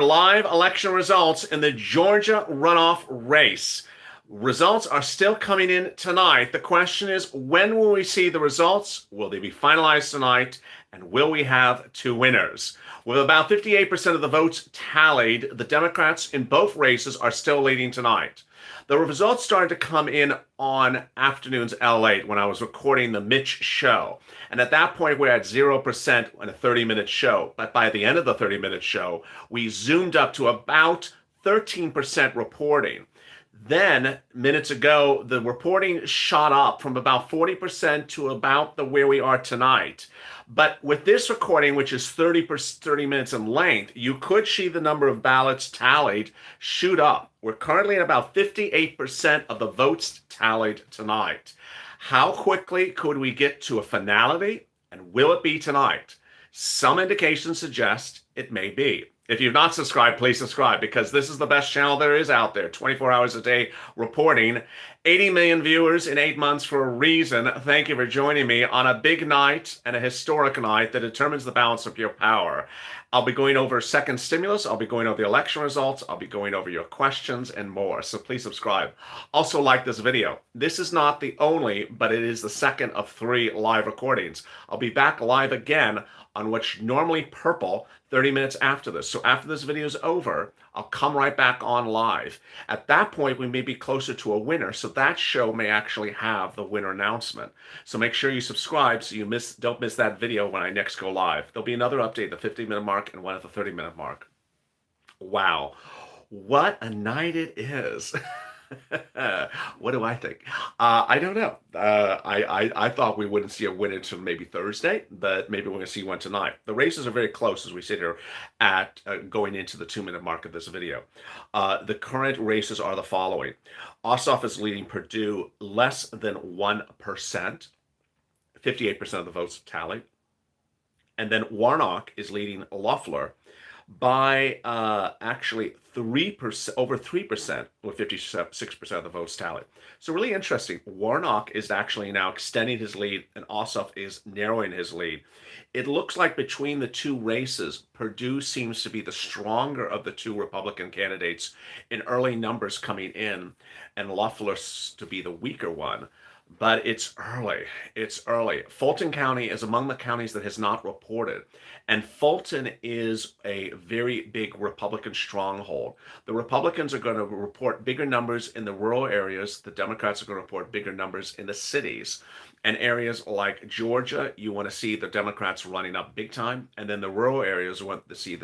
Live election results in the Georgia runoff race. Results are still coming in tonight. The question is, when will we see the results? Will they be finalized tonight? And will we have two winners? With about 58% of the votes tallied, the Democrats in both races are still leading tonight. The results started to come in on afternoons LALATE when I was recording the Mitch show. And at that point, we're at 0% in a 30-minute show. But by the end of the 30-minute show, we zoomed up to about 13% reporting. Then, minutes ago, the reporting shot up from about 40% to about where we are tonight. But with this recording, which is 30 minutes in length, you could see the number of ballots tallied shoot up. We're currently at about 58% of the votes tallied tonight. How quickly could we get to a finality? And will it be tonight? Some indications suggest it may be. If you've not subscribed, please subscribe, because this is the best channel there is out there. 24 hours a day reporting. 80 million viewers in 8 months for a reason. Thank you for joining me on a big night and a historic night that determines the balance of your power. I'll be going over second stimulus. I'll be going over the election results. I'll be going over your questions and more. So please subscribe. Also like this video. This is not the only, but it is the second of 3 live recordings. I'll be back live again on what's normally purple 30 minutes after this. So after this video is over, I'll come right back on live. At that point, we may be closer to a winner, so that show may actually have the winner announcement. So make sure you subscribe so you don't miss that video when I next go live. There'll be another update at the 50-minute mark and one at the 30-minute mark. Wow, what a night it is. What do I think? I don't know. I thought we wouldn't see a win until maybe Thursday, but maybe we're going to see one tonight. The races are very close as we sit here at going into the 2-minute mark of this video. The current races are the following. Ossoff is leading Purdue less than 1%, 58% of the votes tallied. And then Warnock is leading Loeffler by actually 3%, over 3%, with 56% of the votes tallied. So really interesting. Warnock is actually now extending his lead, and Ossoff is narrowing his lead. It looks like between the two races, Purdue seems to be the stronger of the two Republican candidates in early numbers coming in, and Loeffler to be the weaker one. But it's early. It's early. Fulton County is among the counties that has not reported. And Fulton is a very big Republican stronghold. The Republicans are going to report bigger numbers in the rural areas. The Democrats are going to report bigger numbers in the cities. And areas like Georgia, you want to see the Democrats running up big time. And then the rural areas, you want to see in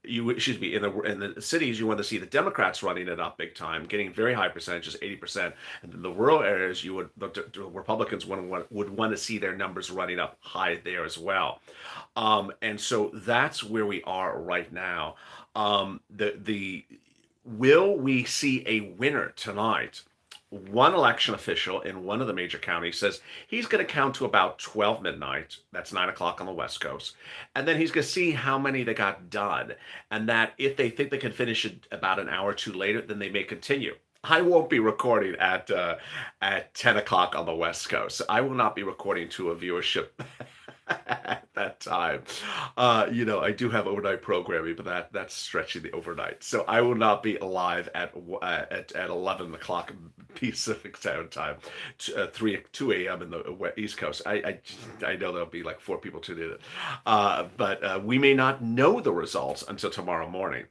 the cities, you want to see the Democrats running it up big time, getting very high percentages, 80%. And in the rural areas, the Republicans would want to see their numbers running up high there as well. And so that's where we are right now. Will we see a winner tonight? One election official in one of the major counties says he's going to count to about 12 midnight. That's 9 o'clock on the West Coast. And then he's going to see how many they got done. And that if they think they can finish it about an hour or two later, then they may continue. I won't be recording at 10 o'clock on the West Coast. I will not be recording to a viewership at that time. I do have overnight programming, but that's stretching the overnight. So I will not be live at 11 o'clock Pacific Standard Time, 2 a.m. in the East Coast. I know there'll be like 4 people tuning in, but we may not know the results until tomorrow morning.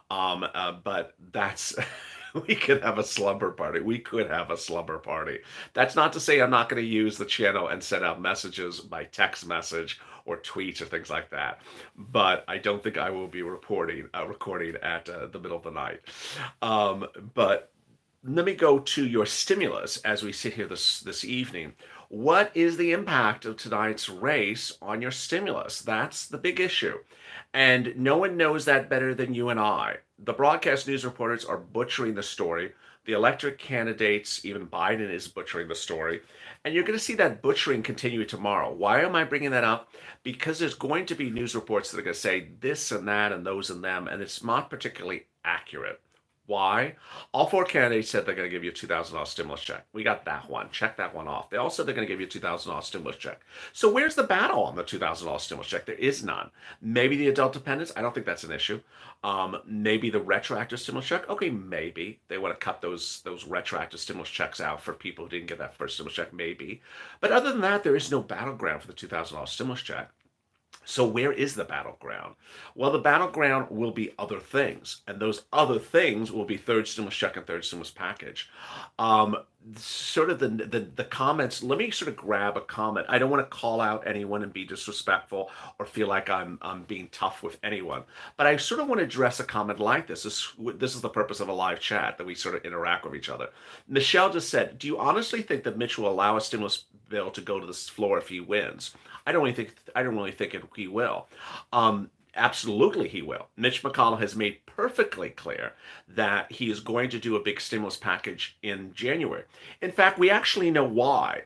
But that's. We could have a slumber party. We could have a slumber party. That's not to say I'm not going to use the channel and send out messages by text message or tweets or things like that. But I don't think I will be recording at the middle of the night. But let me go to your stimulus as we sit here this evening. What is the impact of tonight's race on your stimulus? That's the big issue. And no one knows that better than you and I. The broadcast news reporters are butchering the story. The electorate candidates, even Biden, is butchering the story. And you're going to see that butchering continue tomorrow. Why am I bringing that up? Because there's going to be news reports that are going to say this and that and those and them, and it's not particularly accurate. Why? All four candidates said they're going to give you a $2,000 stimulus check. We got that one. Check that one off. They all said they're going to give you a $2,000 stimulus check. So where's the battle on the $2,000 stimulus check? There is none. Maybe the adult dependents. I don't think that's an issue. Maybe the retroactive stimulus check. Okay, maybe they want to cut those retroactive stimulus checks out for people who didn't get that first stimulus check. Maybe, but other than that, there is no battleground for the $2,000 stimulus check. So where is the battleground? Well, the battleground will be other things, and those other things will be third stimulus check and third stimulus package. Um, Sort of the comments. Let me sort of grab a comment. I don't want to call out anyone and be disrespectful or feel like I'm being tough with anyone, but I sort of want to address a comment like this. This is the purpose of a live chat, that we sort of interact with each other. Michelle just said, "Do you honestly think that Mitch will allow a stimulus bill to go to the floor if he wins?" I don't really think he will. Absolutely, he will. Mitch McConnell has made perfectly clear that he is going to do a big stimulus package in January. In fact, we actually know why.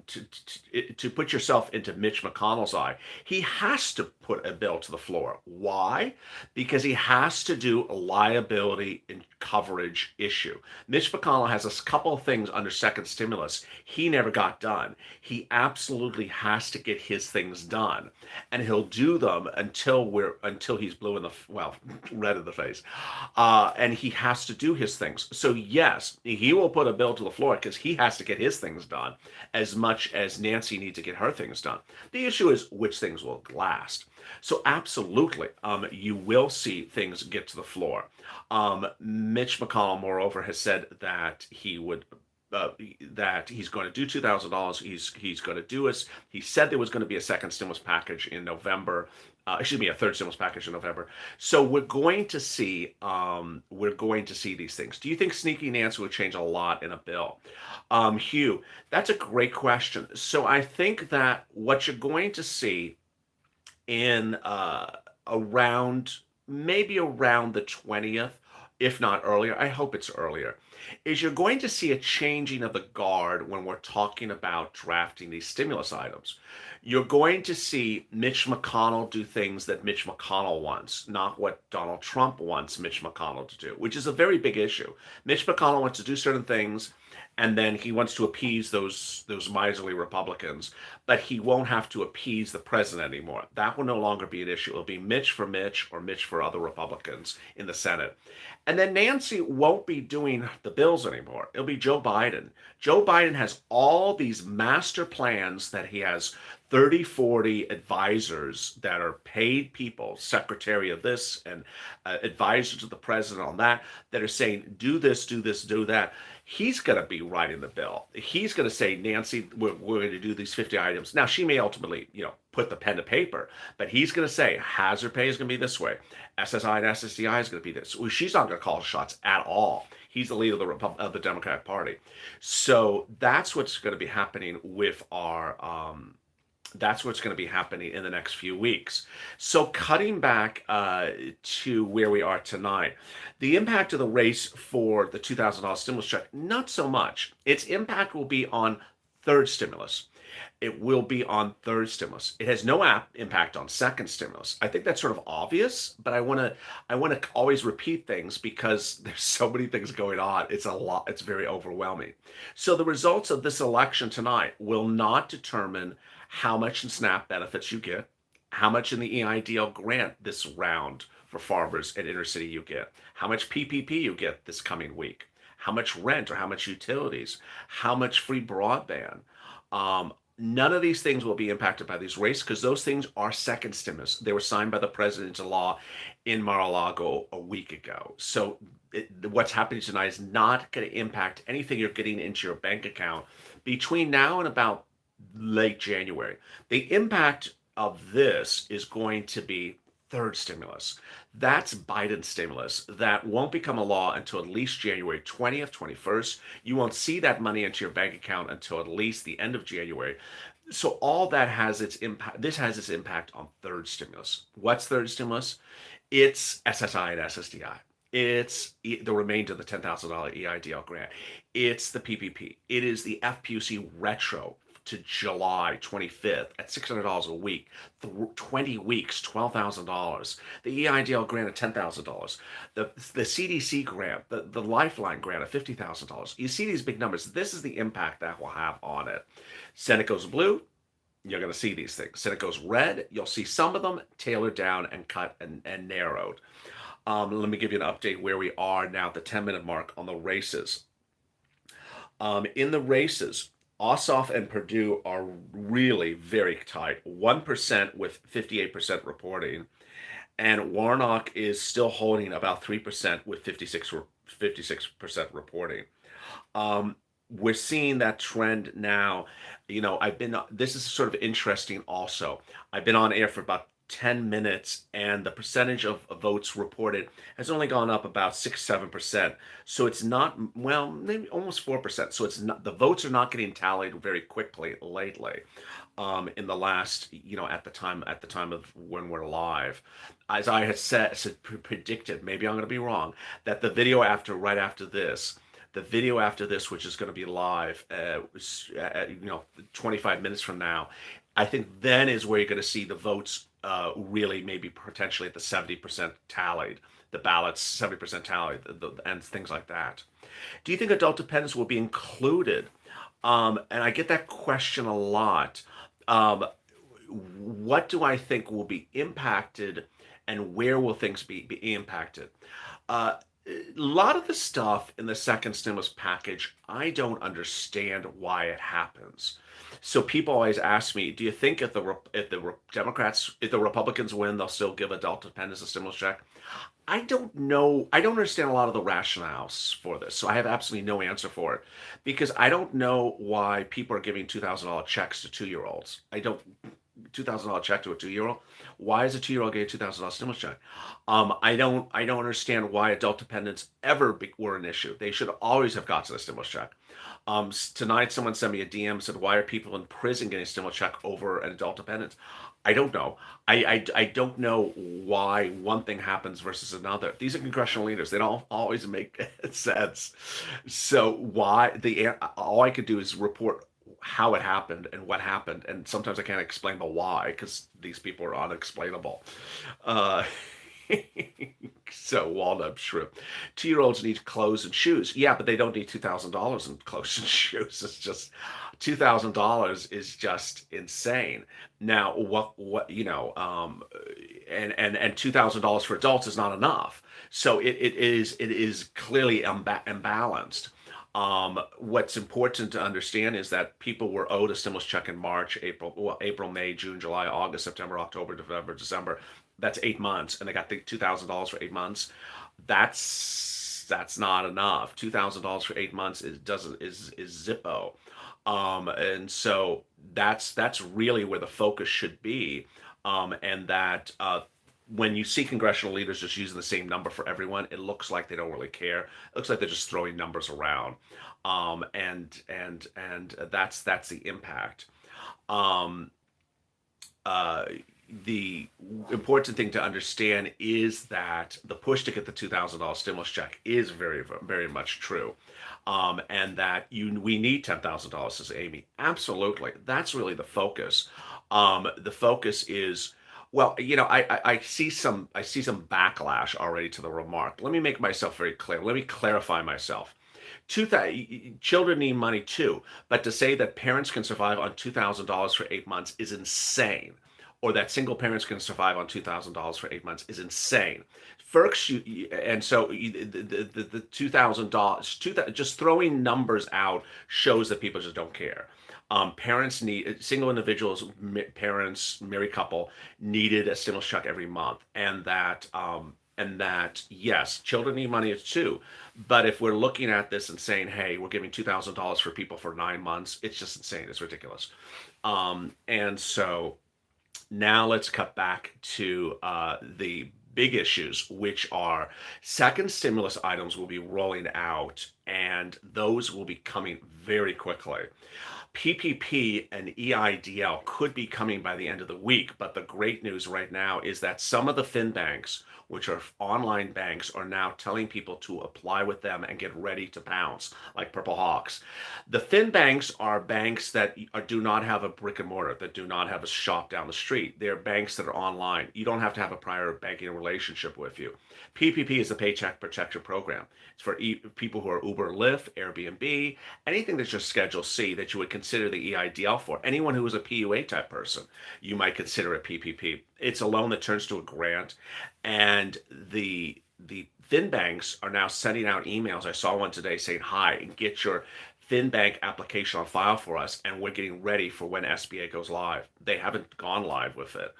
To put yourself into Mitch McConnell's eye, he has to put a bill to the floor. Why? Because he has to do a liability and coverage issue. Mitch McConnell has a couple of things under second stimulus he never got done. He absolutely has to get his things done, and he'll do them until he's blue in the red in the face, and he has to do his things. So yes, he will put a bill to the floor because he has to get his things done as much as Nancy needs to get her things done. The issue is which things will last. So absolutely, you will see things get to the floor. Mitch McConnell, moreover, has said that that he's going to do $2,000. He's going to do it. He said there was going to be a second stimulus package in November. Excuse me, a third stimulus package in November. So we're going to see these things. Do you think Sneaky Nancy would change a lot in a bill? Hugh, that's a great question. So I think that what you're going to see in maybe around the 20th, if not earlier, I hope it's earlier, is you're going to see a changing of the guard when we're talking about drafting these stimulus items. You're going to see Mitch McConnell do things that Mitch McConnell wants, not what Donald Trump wants Mitch McConnell to do, which is a very big issue. Mitch McConnell wants to do certain things, and then he wants to appease those miserly Republicans, but he won't have to appease the president anymore. That will no longer be an issue. It'll be Mitch for Mitch or Mitch for other Republicans in the Senate. And then Nancy won't be doing the bills anymore. It'll be Joe Biden. Joe Biden has all these master plans that he has 30, 40 advisors that are paid people, secretary of this and advisors to the president on that are saying, do this, do this, do that. He's going to be writing the bill. He's going to say, Nancy, we're going to do these 50 items. Now, she may ultimately, put the pen to paper, but he's going to say hazard pay is going to be this way. SSI and SSDI is going to be this. Well, she's not going to call the shots at all. He's the leader of the Democratic Party. So that's what's going to be happening with that's what's going to be happening in the next few weeks. So cutting back to where we are tonight, the impact of the race for the $2,000 stimulus check, not so much. Its impact will be on third stimulus. It will be on third stimulus. It has no impact on second stimulus. I think that's sort of obvious, but I want to always repeat things because there's so many things going on. It's a lot. It's very overwhelming. So the results of this election tonight will not determine how much in SNAP benefits you get, how much in the EIDL grant this round for farmers and inner city you get, how much PPP you get this coming week, how much rent or how much utilities, how much free broadband. None of these things will be impacted by these races because those things are second stimulus. They were signed by the president into law in Mar-a-Lago a week ago. So what's happening tonight is not going to impact anything you're getting into your bank account between now and about late January. The impact of this is going to be third stimulus. That's Biden's stimulus. That won't become a law until at least January 20th, 21st. You won't see that money into your bank account until at least the end of January. So all that has its impact. This has its impact on third stimulus. What's third stimulus? It's SSI and SSDI. It's the remainder of the $10,000 EIDL grant. It's the PPP. It is the FPUC retro to July 25th at $600 a week, 20 weeks, $12,000. The EIDL grant of $10,000. The CDC grant, the Lifeline grant of $50,000. You see these big numbers. This is the impact that will have on it. Senate goes blue, you're going to see these things. Senate goes red, you'll see some of them tailored down and cut and narrowed. Let me give you an update where we are now at the 10-minute mark on the races. In the races, Ossoff and Perdue are really very tight. 1% with 58% reporting. And Warnock is still holding about 3% with 56% reporting. We're seeing that trend now. This is sort of interesting also. I've been on air for about 10 minutes, and the percentage of votes reported has only gone up about 6-7%. So it's not, well, maybe almost 4%. So it's not, the votes are not getting tallied very quickly lately. In the last, at the time of when we're live, as I had predicted, maybe I'm going to be wrong, that the video right after this, which is going to be live, 25 minutes from now, I think then is where you're going to see the votes really maybe potentially at the 70% tallied, the ballots 70% tallied, and things like that. Do you think adult dependents will be included? And I get that question a lot. What do I think will be impacted, and where will things be impacted? A lot of the stuff in the second stimulus package, I don't understand why it happens. So people always ask me, do you think if the Republicans win, they'll still give adult dependents a stimulus check? I don't know. I don't understand a lot of the rationales for this. So I have absolutely no answer for it, because I don't know why people are giving $2,000 checks to 2-year-olds. $2,000 check to a 2-year-old. Why is a 2-year-old getting a $2,000 stimulus check? I don't understand why adult dependents ever were an issue. They should always have gotten a stimulus check. Tonight, someone sent me a DM and said, "Why are people in prison getting a stimulus check over an adult dependent?" I don't know. I don't know why one thing happens versus another. These are congressional leaders. They don't always make sense. So all I could do is report how it happened and what happened, and sometimes I can't explain the why, because these people are unexplainable. So walnut shrimp. 2-year-olds need clothes and shoes. Yeah, but they don't need $2,000 in clothes and shoes. It's just $2,000 is just insane. Now, and $2,000 for adults is not enough. So it is clearly imbalanced. What's important to understand is that people were owed a stimulus check in March, April, May, June, July, August, September, October, November, December. That's 8 months, and they got the $2,000 for 8 months. That's not enough. $2,000 for 8 months is Zippo. And so that's really where the focus should be. And that when you see congressional leaders just using the same number for everyone, it looks like they don't really care. It looks like they're just throwing numbers around. And that's the impact. The important thing to understand is that the push to get the $2,000 stimulus check is very, very much true. And that we need $10,000, says Amy. Absolutely. That's really the focus. The focus is, well, I see some backlash already to the remark. Let me make myself very clear. Let me clarify myself. Children need money too, but to say that parents can survive on $2,000 for 8 months is insane. Or that single parents can survive on $2,000 for 8 months is insane. And so the $2,000, just throwing numbers out shows that people just don't care. Single individuals, parents, married couple needed a stimulus check every month, and that yes, children need money too. But if we're looking at this and saying, hey, we're giving $2,000 for people for 9 months, it's just insane. It's ridiculous. And so now let's cut back to the big issues, which are second stimulus items will be rolling out and those will be coming very quickly. PPP and EIDL could be coming by the end of the week, but the great news right now is that some of the fin banks, which are online banks, are now telling people to apply with them and get ready to pounce, like Purple Hawks. The fin banks are banks that do not have a brick and mortar, that do not have a shop down the street. They're banks that are online. You don't have to have a prior banking relationship with you. PPP is a paycheck protection program. It's for people who are Uber, Lyft, Airbnb, anything that's just Schedule C that you would consider the EIDL for. Anyone who is a PUA type person, you might consider a PPP. It's a loan that turns to a grant, and the fin banks are now sending out emails. I saw one today saying, "Hi, and get your FinBank application on file for us, and we're getting ready for when SBA goes live." They haven't gone live with it.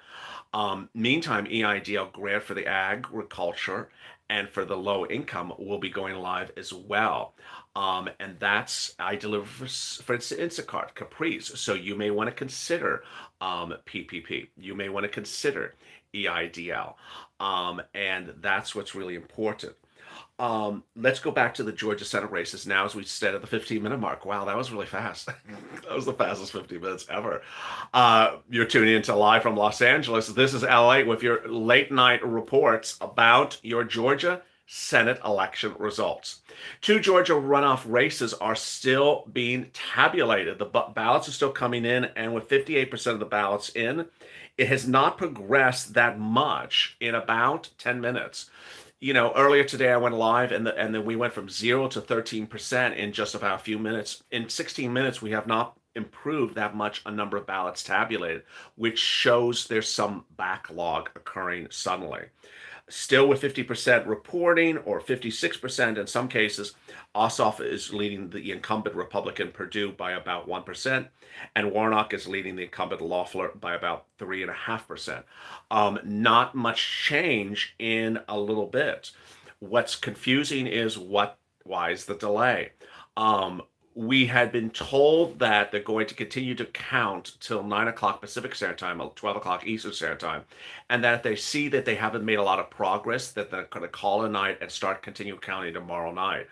Meantime, EIDL grant for the agriculture and for the low income will be going live as well. And that's, I deliver for instance, Instacart, Caprice. So you may want to consider PPP. You may want to consider EIDL. And that's what's really important. Let's go back to the Georgia Senate races now as we stand at the 15-minute mark. Wow, that was really fast. That was the fastest 15 minutes ever. You're tuning into live from Los Angeles. This is LA with your late night reports about your Georgia Senate election results. 2 Georgia runoff races are still being tabulated. The ballots are still coming in, and with 58% of the ballots in, it has not progressed that much in about 10 minutes. Earlier today I went live, and then we went from 0 to 13% in just about a few minutes. In 16 minutes, we have not improved that much a number of ballots tabulated, which shows there's some backlog occurring suddenly. Still with 50% reporting, or 56% in some cases. Ossoff is leading the incumbent Republican Perdue by about 1%, and Warnock is leading the incumbent Loeffler by about 3.5%. Not much change in a little bit. What's confusing is why is the delay? We had been told that they're going to continue to count till 9 o'clock Pacific Standard Time, 12 o'clock Eastern Standard Time, and that if they see that they haven't made a lot of progress, that they're going to call a night and start continue counting tomorrow night.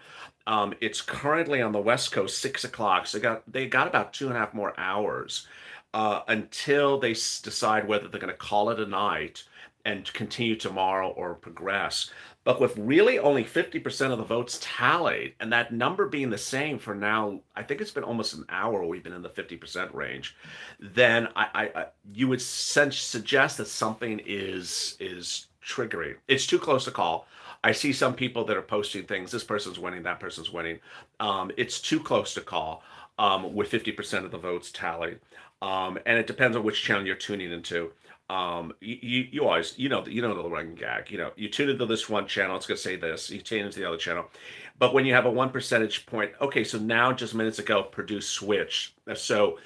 It's currently on the West Coast 6 o'clock, so they got about 2.5 more hours until they decide whether they're going to call it a night and continue tomorrow or progress. But with really only 50% of the votes tallied, and that number being the same for now, I think it's been almost an hour we've been in the 50% range, then you would suggest that something is triggering. It's too close to call. I see some people that are posting things, this person's winning, that person's winning. It's too close to call with 50% of the votes tallied. And it depends on which channel you're tuning into. You always, the running gag, you tune into this one channel, it's going to say this, you tune into the other channel. But when you have a 1 percentage point, okay, so now just minutes ago, Purdue switched. So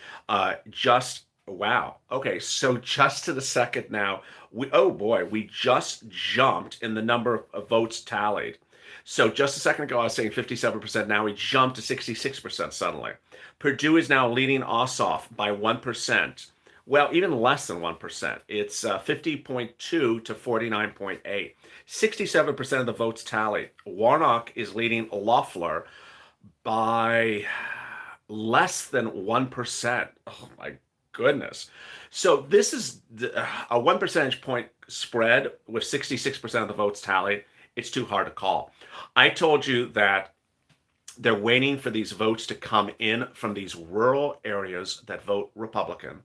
wow. Okay, so just to the second now, we just jumped in the number of votes tallied. So just a second ago, I was saying 57%. Now we jumped to 66% suddenly. Purdue is now leading Ossoff by 1%. Well, even less than 1%. It's 50.2 to 49.8. 67% of the votes tallied. Warnock is leading Loeffler by less than 1%. Oh my goodness. So this is a 1 percentage point spread with 66% of the votes tallied. It's too hard to call. I told you that they're waiting for these votes to come in from these rural areas that vote Republican.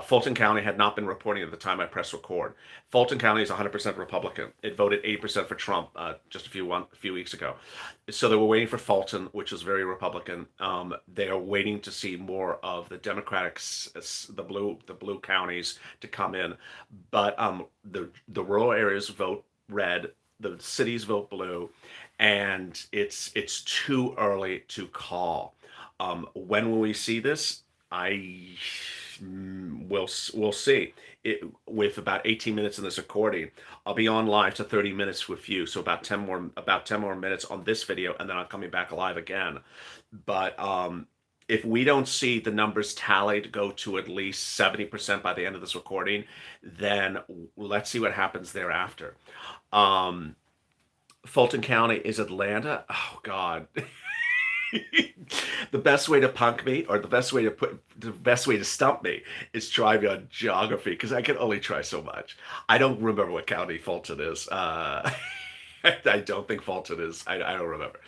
Fulton County had not been reporting at the time I pressed record. Fulton County is 100% Republican. It voted 80% for Trump just a few weeks ago. So they were waiting for Fulton, which is very Republican. They are waiting to see more of the Democrats, the blue counties, to come in. But the rural areas vote red. The cities vote blue, and it's too early to call. When will we see this? We'll see. With about 18 minutes in this recording, I'll be on live to 30 minutes with you. So about 10 more minutes on this video, and then I'm coming back live again. But if we don't see the numbers tallied go to at least 70% by the end of this recording, then let's see what happens thereafter. Fulton County is Atlanta. Oh God. The best way to punk me, or the best way to stump me, is try me on geography because I can only try so much. I don't remember what county Fulton is. I don't think Fulton is. I don't remember.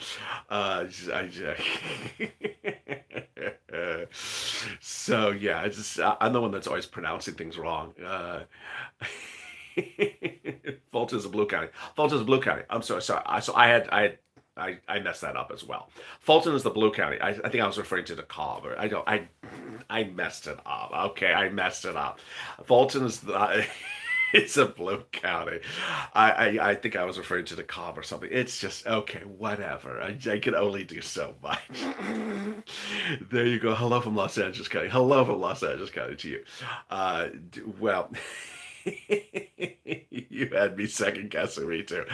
So yeah, I'm the one that's always pronouncing things wrong. Fulton's a blue county. Fulton's a blue county. I'm sorry. I messed that up as well. Fulton is the blue county. I think I was referring to the Cobb. Or I messed it up. Okay, I messed it up. Fulton is the it's a blue county. I think I was referring to the Cobb or something. It's just okay, whatever. I can only do so much. There you go. Hello from Los Angeles County. Hello from Los Angeles County to you. Well. You had me second guessing me too.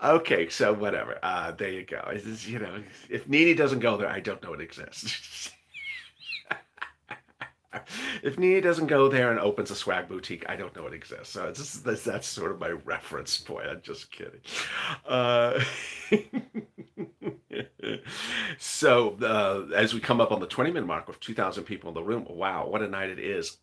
Okay, so whatever. There you go. It's just, if Nene doesn't go there, I don't know it exists. If Nene doesn't go there and opens a swag boutique, I don't know it exists. So that's sort of my reference point. I'm just kidding. Uh, so as we come up on the 20-minute mark with 2,000 people in the room, wow, what a night it is.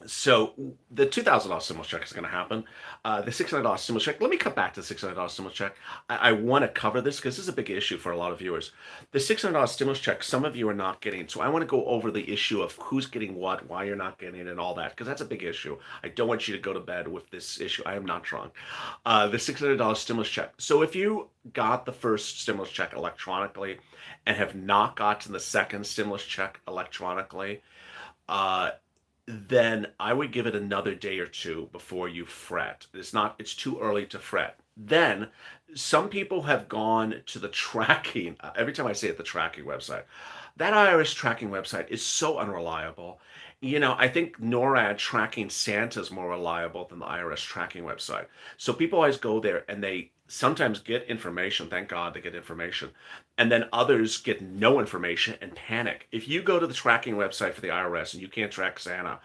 So the $2,000 stimulus check is going to happen. The $600 stimulus check. Let me cut back to the $600 stimulus check. I want to cover this because this is a big issue for a lot of viewers. The $600 stimulus check, some of you are not getting. So I want to go over the issue of who's getting what, why you're not getting it, and all that, because that's a big issue. I don't want you to go to bed with this issue. I am not drunk. The $600 stimulus check. So if you got the first stimulus check electronically and have not gotten the second stimulus check electronically, then I would give it another day or two before you fret. It's too early to fret. Then some people have gone to the tracking, every time I say it, the tracking website. That IRS tracking website is so unreliable. I think NORAD tracking Santa is more reliable than the IRS tracking website. So people always go there and they sometimes get information. Thank God they get information. And then others get no information and panic. If you go to the tracking website for the IRS and you can't track Santa,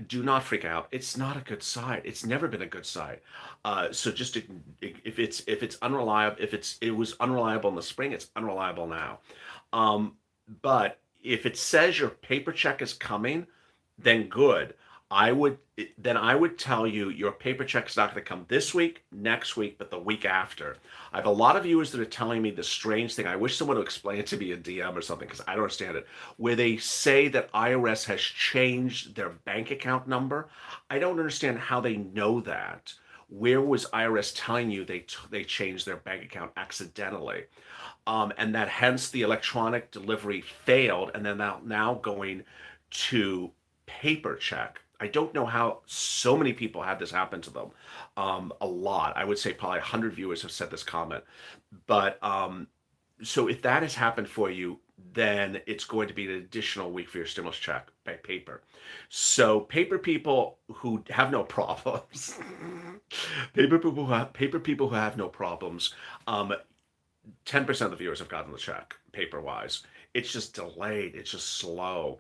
do not freak out. It's not a good site. It's never been a good site. So just if it's unreliable, it was unreliable in the spring, it's unreliable now. But if it says your paper check is coming, then good. I would tell you your paper check's not going to come this week, next week, but the week after. I have a lot of viewers that are telling me the strange thing. I wish someone would explain it to me in DM or something because I don't understand it. Where they say that IRS has changed their bank account number. I don't understand how they know that. Where was IRS telling you they changed their bank account accidentally? And that hence the electronic delivery failed, and then now going to paper check. I don't know how so many people had this happen to them. A lot. I would say probably 100 viewers have said this comment. But so if that has happened for you, then it's going to be an additional week for your stimulus check by paper. So paper people who have no problems, paper people who have no problems, 10% of the viewers have gotten the check paper-wise. It's just delayed. It's just slow.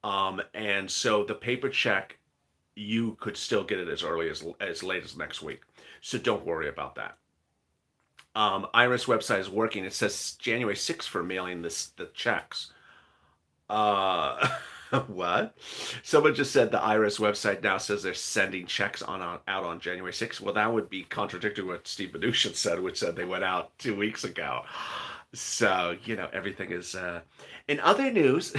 And so the paper check, you could still get it as early as late as next week. So don't worry about that. IRS website is working. It says January 6th for mailing the checks. What? Someone just said the IRS website now says they're sending checks out on January 6th. Well, that would be contradictory to what Steve Mnuchin said, which said they went out 2 weeks ago. So, everything is in other news.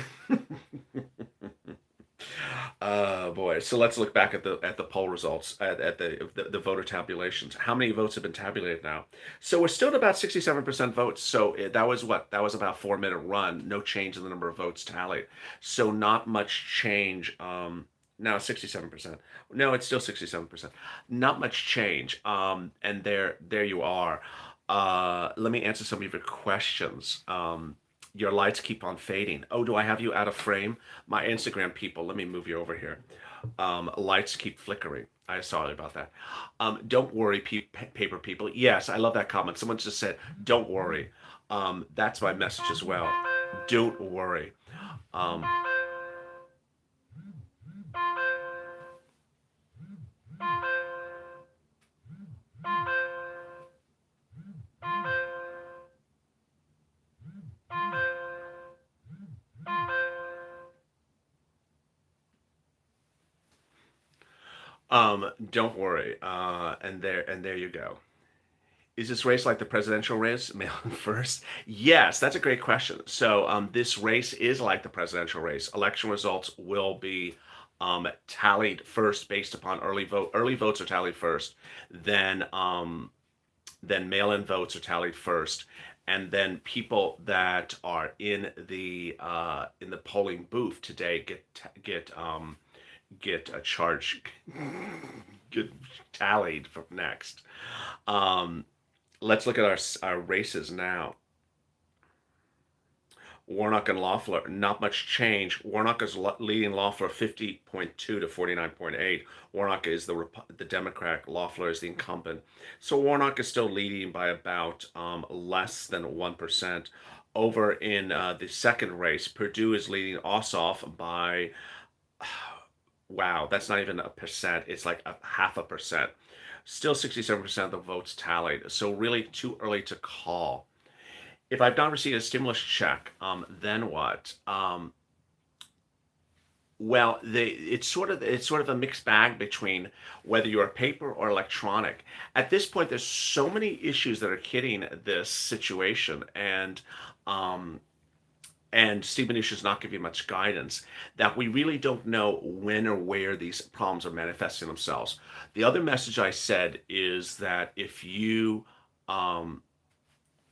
Oh boy. So let's look back at the poll results at the voter tabulations. How many votes have been tabulated now? So we're still at about 67% votes. So that was what? That was about a 4-minute run. No change in the number of votes tallied. So not much change. Now 67%. No, it's still 67%. Not much change. And there you are. Let me answer some of your questions. Your lights keep on fading. Oh, do I have you out of frame? My Instagram people, let me move you over here. Lights keep flickering. I'm sorry about that. Don't worry, paper people. Yes, I love that comment. Someone just said, don't worry. That's my message as well. Don't worry. Don't worry. And there you go. Is this race like the presidential race, mail in first? Yes, that's a great question. So this race is like the presidential race. Election results will be tallied first based upon early vote. Early votes are tallied first, then mail-in votes are tallied first, and then people that are in the polling booth today get a charge get tallied for next. Um, let's look at our races now. Warnock and Loeffler, not much change. Warnock is leading Loeffler 50.2 to 49.8. Warnock is the Democrat. Loeffler is the incumbent. So Warnock is still leading by about less than 1%. Over in the second race, Purdue is leading Ossoff by, wow, that's not even a percent. It's like a half a percent. Still 67% of the votes tallied. So really too early to call. If I've not received a stimulus check, then what? Well, it's sort of a mixed bag between whether you're paper or electronic. At this point, there's so many issues that are hitting this situation, um, and Steve Mnuchin is not giving much guidance that we really don't know when or where these problems are manifesting themselves. The other message I said is that if you um,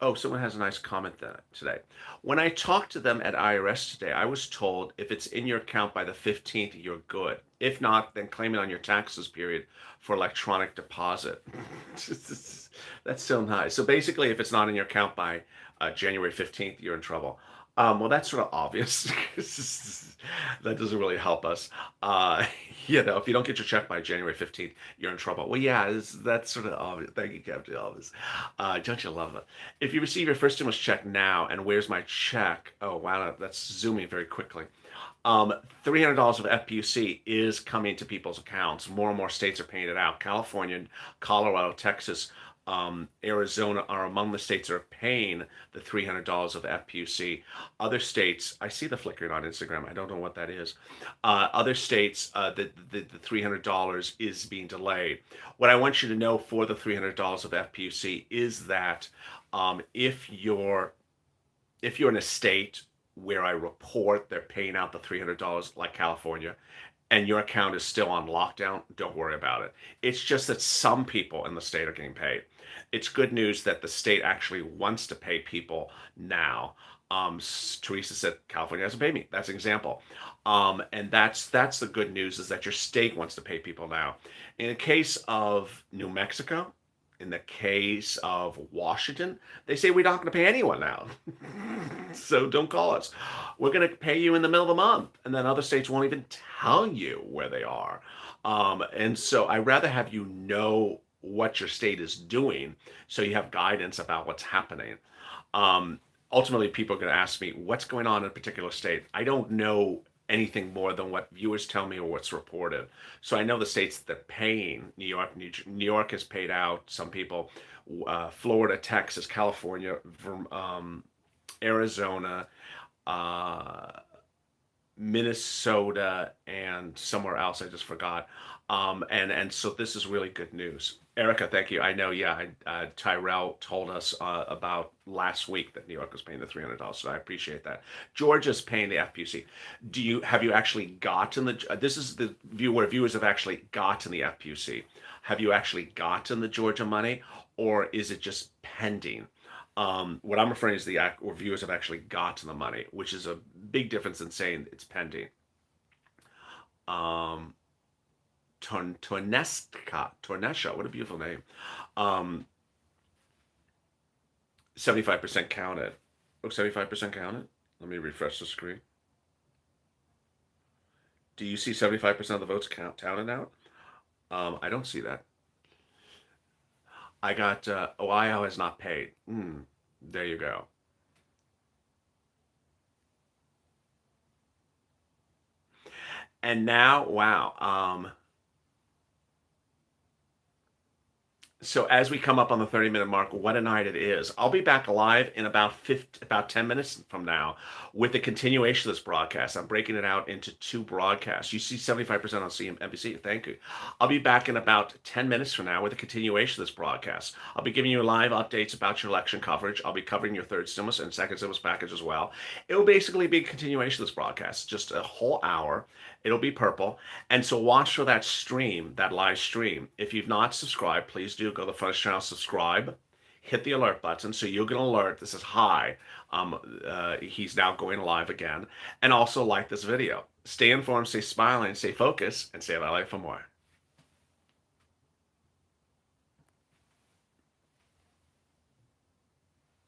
Oh, someone has a nice comment today. When I talked to them at IRS today, I was told if it's in your account by the 15th, you're good. If not, then claim it on your taxes period for electronic deposit. That's so nice. So basically, if it's not in your account by January 15th, you're in trouble. Well, that's sort of obvious. That doesn't really help us. Uh, if you don't get your check by January 15th, you're in trouble. Well, yeah, that's sort of obvious. Thank you, Captain Elvis. Don't you love it? If you receive your first stimulus check now, and where's my check? Oh, wow, that's zooming very quickly. $300 of FPUC is coming to people's accounts. More and more states are paying it out. California, Colorado, Texas, Arizona are among the states that are paying the $300 of FPUC. Other states, I see the flickering on Instagram. I don't know what that is. Other states, the $300 is being delayed. What I want you to know for the $300 of FPUC is that if you're in a state where I report they're paying out the $300 like California, and your account is still on lockdown, don't worry about it. It's just that some people in the state are getting paid. It's good news that the state actually wants to pay people now. Teresa said California hasn't paid me. That's an example. And that's the good news, is that your state wants to pay people now. In the case of New Mexico, in the case of Washington, they say we're not going to pay anyone now. So don't call us. We're going to pay you in the middle of the month. And then other states won't even tell you where they are. And so I'd rather have you know what your state is doing so you have guidance about what's happening. Ultimately, people are going to ask me what's going on in a particular state. I don't know anything more than what viewers tell me or what's reported. So I know the states that are paying. New York has paid out some people. Florida, Texas, California, Arizona, uh, Minnesota, and somewhere else I just forgot. And so this is really good news. Erica, thank you. I know, yeah, Tyrell told us about last week that New York was paying the $300, so I appreciate that. Georgia's paying the FPC. Have you actually gotten this is the view where viewers have actually gotten the FPC. Have you actually gotten the Georgia money, or is it just pending? What I'm referring to is where viewers have actually gotten the money, which is a big difference than saying it's pending. Um, Tornesha, what a beautiful name. Um, 75% counted. Oh, 75% counted? Let me refresh the screen. Do you see 75% of the votes counted out? I don't see that. I got Ohio has not paid. There you go. And now, wow. So as we come up on the 30-minute mark, what a night it is. I'll be back live in about 10 minutes from now with the continuation of this broadcast. I'm breaking it out into two broadcasts. You see 75% on CNBC. Thank you. I'll be back in about 10 minutes from now with a continuation of this broadcast. I'll be giving you live updates about your election coverage. I'll be covering your third stimulus and second stimulus package as well. It will basically be a continuation of this broadcast, just a whole hour. It'll be purple. And so watch for that stream, that live stream. If you've not subscribed, please do go to the Furnace channel, subscribe, hit the alert button so you'll get an alert. This is hi. He's now going live again. And also like this video. Stay informed, stay smiling, stay focused, and stay alive for more.